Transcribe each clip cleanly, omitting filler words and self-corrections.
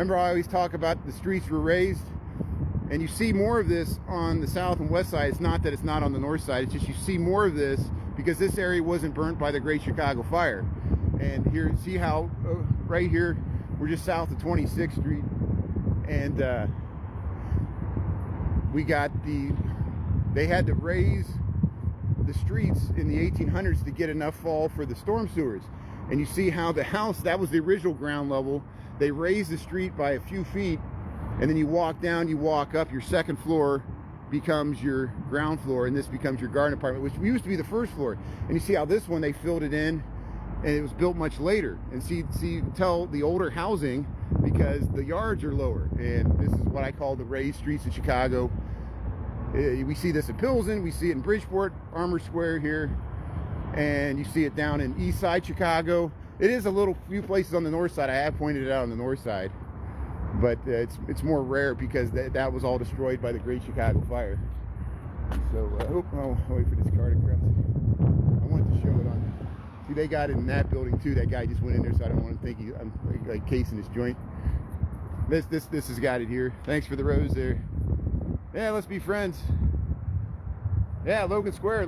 Remember, I always talk about the streets were raised, and you see more of this on the south and west side. It's not that it's not on the north side, it's just you see more of this because this area wasn't burnt by the Great Chicago Fire. And here, see how right here, we're just south of 26th Street, and we got they had to raise the streets in the 1800s to get enough fall for the storm sewers. And you see how the house, that was the original ground level. They raised the street by a few feet, and then you walk down, you walk up, your second floor becomes your ground floor, and this becomes your garden apartment, which used to be the first floor. And you see how this one, they filled it in, and it was built much later. And see, you can tell the older housing because the yards are lower. And this is what I call the raised streets of Chicago. We see this in Pinceton, we see it in Bridgeport, Armour Square here, and you see it down in East Side Chicago. It is a little few places on the north side. I have pointed it out on the north side, but it's more rare because that was all destroyed by the Great Chicago Fire. So I'll wait for this car to cross. I wanted to show it on. See, they got it in that building too. That guy just went in there, so I don't want to think I'm like casing his joint. This has got it here. Thanks for the rose there. Yeah, let's be friends. Yeah, Logan Square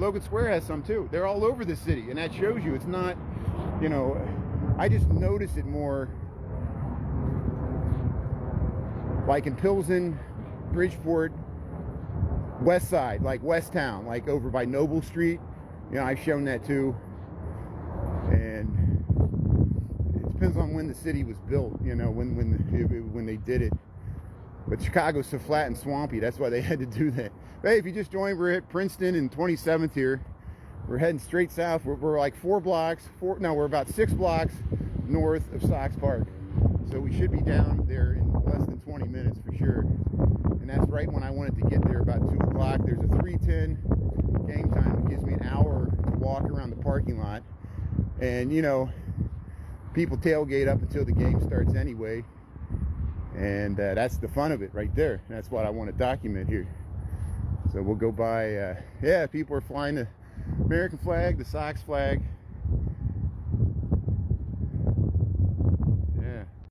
has some too. They're all over the city, and that shows you it's not, you know, I just notice it more like in Pilsen, Bridgeport, West Side, like West Town, like over by Noble Street. You know, I've shown that too. And it depends on when the city was built, you know, when they did it. But Chicago's so flat and swampy, that's why they had to do that. Hey, if you just joined, we're at Pinceton and 27th here. We're heading straight south. We're like we're about 6 blocks north of Sox Park. So we should be down there in less than 20 minutes for sure. And that's right when I wanted to get there, about 2 o'clock. There's a 3:10 game time that gives me an hour to walk around the parking lot. And, you know, people tailgate up until the game starts anyway. And that's the fun of it right there. That's what I want to document here. So we'll go by, yeah, people are flying the American flag, the Sox flag.